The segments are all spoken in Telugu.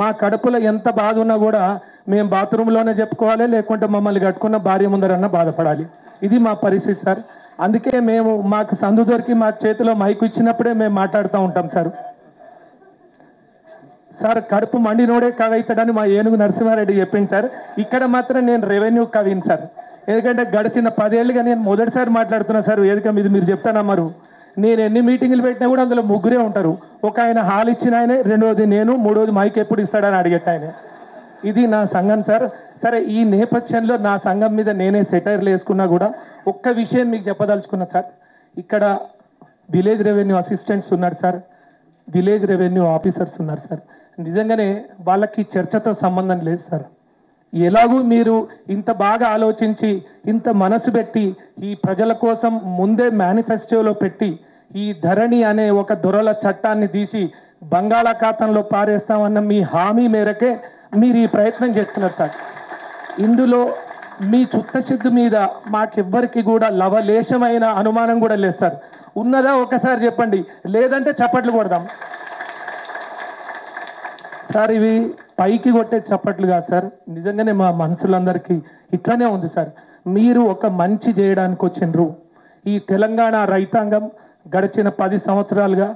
మా కడుపులో ఎంత బాధ ఉన్నా కూడా మేము బాత్రూంలోనే చెప్పుకోవాలి, లేకుంటే మమ్మల్ని కట్టుకున్న భార్య ముందరన్నా బాధపడాలి. ఇది మా పరిస్థితి సార్. అందుకే మేము మాకు సందు దొరికి మా చేతిలో మైకు ఇచ్చినప్పుడే మేము మాట్లాడుతూ ఉంటాం సార్. సార్ కడుపు మండినోడే కవి అవుతాడని మా ఏనుగు నరసింహారెడ్డి చెప్పింది సార్. ఇక్కడ మాత్రం నేను రెవెన్యూ కవిని సార్. ఎందుకంటే గడిచిన 10 ఏళ్ళుగా నేను మొదటిసారి మాట్లాడుతున్నా సార్ వేదిక మీద. మీరు చెప్తానమ్మరు, నేను ఎన్ని మీటింగులు పెట్టినా కూడా అందులో ముగ్గురే ఉంటారు. ఒక ఆయన హాల్ ఇచ్చిన ఆయనే, రెండోది నేను, మూడోది మైక్ ఎప్పుడు ఇస్తాడని అడిగేట ఆయన. ఇది నా సంఘం సార్. సరే, ఈ నేపథ్యంలో నా సంఘం మీద నేనే సెటైర్లు వేసుకున్నా కూడా ఒక్క విషయం మీకు చెప్పదలుచుకున్నా సార్. ఇక్కడ విలేజ్ రెవెన్యూ అసిస్టెంట్స్ ఉన్నారు సార్, విలేజ్ రెవెన్యూ ఆఫీసర్స్ ఉన్నారు సార్. నిజంగానే వాళ్ళకి చర్చతో సంబంధం లేదు సార్. ఎలాగూ మీరు ఇంత బాగా ఆలోచించి ఇంత మనసు పెట్టి ఈ ప్రజల కోసం ముందే మేనిఫెస్టోలో పెట్టి ఈ ధరణి అనే ఒక దొరల చట్టాన్ని తీసి బంగాళాఖాతంలో పారేస్తామన్న మీ హామీ మేరకే మీరు ఈ ప్రయత్నం చేస్తున్నారు సార్. ఇందులో మీ చిత్తశుద్ధి మీద మాకెవ్వరికి కూడా లవలేశమైన అనుమానం కూడా లేదు సార్. ఉన్నదా ఒకసారి చెప్పండి, లేదంటే చప్పట్లు కొడదాం సార్. ఇవి పైకి కొట్టే చప్పట్లు కాదు సార్, నిజంగానే మా మనసులందరికీ ఇట్లానే ఉంది సార్. మీరు ఒక మంచి చేయడానికి వచ్చిండ్రు. ఈ తెలంగాణ రైతాంగం గడిచిన 10 సంవత్సరాలుగా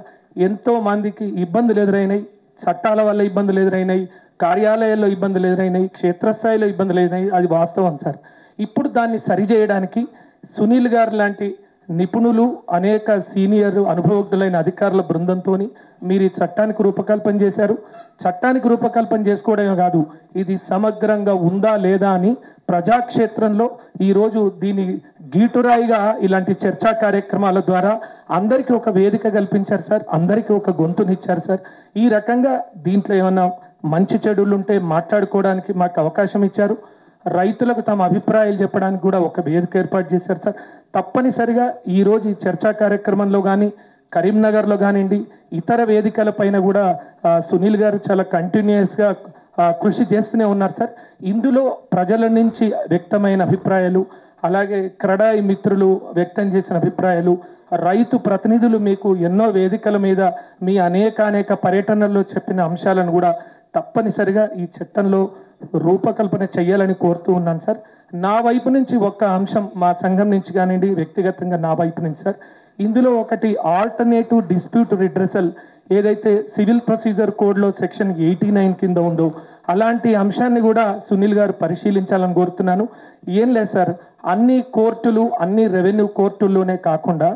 ఎంతో మందికి ఇబ్బందులు ఎదురైనాయి. చట్టాల వల్ల ఇబ్బందులు ఎదురైనాయి, కార్యాలయాల్లో ఇబ్బందులు ఎదురైనాయి, క్షేత్రస్థాయిలో ఇబ్బందులు ఎదురైనాయి. అది వాస్తవం సార్. ఇప్పుడు దాన్ని సరిచేయడానికి సునీల్ గారు లాంటి నిపుణులు, అనేక సీనియర్ అనుభవజ్ఞులైన అధికారుల బృందంతో మీరు ఈ చట్టానికి రూపకల్పన చేశారు. చట్టానికి రూపకల్పన చేసుకోవడమే కాదు, ఇది సమగ్రంగా ఉందా లేదా అని ప్రజాక్షేత్రంలో ఈరోజు దీని గీటురాయిగా ఇలాంటి చర్చా కార్యక్రమాల ద్వారా అందరికీ ఒక వేదిక కల్పించారు సార్, అందరికీ ఒక గొంతునిచ్చారు సార్. ఈ రకంగా దీంట్లో ఏమన్నా మంచి చెడులు ఉంటే మాట్లాడుకోవడానికి మాకు అవకాశం ఇచ్చారు. రైతులకు తమ అభిప్రాయాలు చెప్పడానికి కూడా ఒక వేదిక ఏర్పాటు చేశారు సార్. తప్పనిసరిగా ఈరోజు ఈ చర్చా కార్యక్రమంలో కానీ, కరీంనగర్లో కానివ్వండి, ఇతర వేదికల పైన కూడా సునీల్ గారు చాలా కంటిన్యూస్గా కృషి చేస్తూనే ఉన్నారు సార్. ఇందులో ప్రజల నుంచి వ్యక్తమైన అభిప్రాయాలు, అలాగే క్రడాయి మిత్రులు వ్యక్తం చేసిన అభిప్రాయాలు, రైతు ప్రతినిధులు మీకు ఎన్నో వేదికల మీద మీ అనేక పర్యటనల్లో చెప్పిన అంశాలను కూడా తప్పనిసరిగా ఈ చట్టంలో రూపకల్పన చేయాలని కోరుతూ ఉన్నాను సార్. నా వైపు నుంచి ఒక్క అంశం మా సంఘం నుంచి కానివ్వండి, వ్యక్తిగతంగా నా వైపు నుంచి సార్, ఇందులో ఒకటి ఆల్టర్నేటివ్ డిస్ప్యూట్ రిడ్రెసల్ ఏదైతే సివిల్ ప్రొసీజర్ కోడ్లో సెక్షన్ 89 కింద ఉందో అలాంటి అంశాన్ని కూడా సునీల్ గారు పరిశీలించాలని కోరుతున్నాను. ఏం లేదు సార్, అన్ని కోర్టులు, అన్ని రెవెన్యూ కోర్టుల్లోనే కాకుండా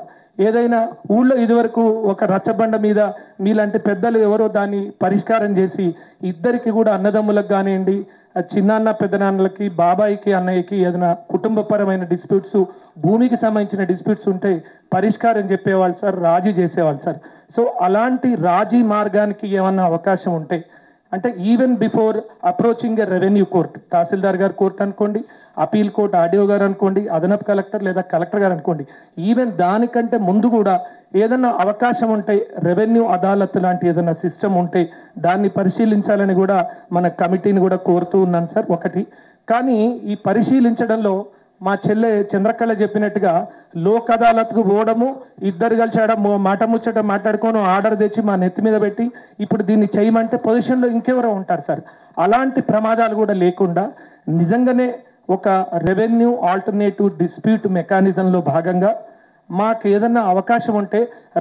ఏదైనా ఊళ్ళో ఇదివరకు ఒక రచ్చబండ మీద మీలాంటి పెద్దలు ఎవరో దాన్ని పరిష్కారం చేసి ఇద్దరికి కూడా అన్నదమ్ములకు కానివ్వండి, చిన్నాన్న పెద్దనాన్నలకి, బాబాయికి, అన్నయ్యకి ఏదైనా కుటుంబపరమైన డిస్ప్యూట్స్, భూమికి సంబంధించిన డిస్ప్యూట్స్ ఉంటే పరిష్కారం చెప్పేవాళ్ళు సార్, రాజీ చేసేవాళ్ళు సార్. సో అలాంటి రాజీ మార్గానికి ఏమన్నా అవకాశం ఉంటే, అంటే ఈవెన్ బిఫోర్ అప్రోచింగ్ ఎ రెవెన్యూ కోర్ట్, తహసీల్దార్ గారు కోర్టు అనుకోండి, అపీల్ కోర్ట్ ఆర్డీఓ గారు అనుకోండి, అదనపు కలెక్టర్ లేదా కలెక్టర్ గారు అనుకోండి, ఈవెన్ దానికంటే ముందు కూడా ఏదన్నా అవకాశం ఉంటే రెవెన్యూ అదాలత్ లాంటి ఏదైనా సిస్టమ్ ఉంటే దాన్ని పరిశీలించాలని కూడా మన కమిటీని కూడా కోరుతూ ఉన్నాను సార్. ఒకటి కానీ ఈ పరిశీలించడంలో మా చెల్లె చంద్రకళ చెప్పినట్టుగా లోక్ అదాలత్కు పోవడము, ఇద్దరు కలిసి మాట ముచ్చట మాట్లాడుకోను ఆర్డర్ తెచ్చి మా నెత్తి మీద పెట్టి ఇప్పుడు దీన్ని చేయమంటే పొజిషన్లో ఇంకెవరో ఉంటారు సార్. అలాంటి ప్రమాదాలు కూడా లేకుండా నిజంగానే ఒక రెవెన్యూ ఆల్టర్నేటివ్ డిస్ప్యూట్ మెకానిజంలో భాగంగా మాకు ఏదన్నా అవకాశం ఉంటే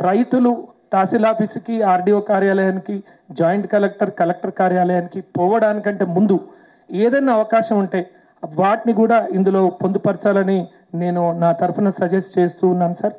రైతులు తహసీల్ ఆఫీస్కి, ఆర్డీఓ కార్యాలయానికి, జాయింట్ కలెక్టర్ కార్యాలయానికి పోవడానికంటే ముందు ఏదైనా అవకాశం ఉంటే వాటిని కూడా ఇందులో పొందుపరచాలని నేను నా తరఫున సజెస్ట్ చేస్తూ ఉన్నాను సార్.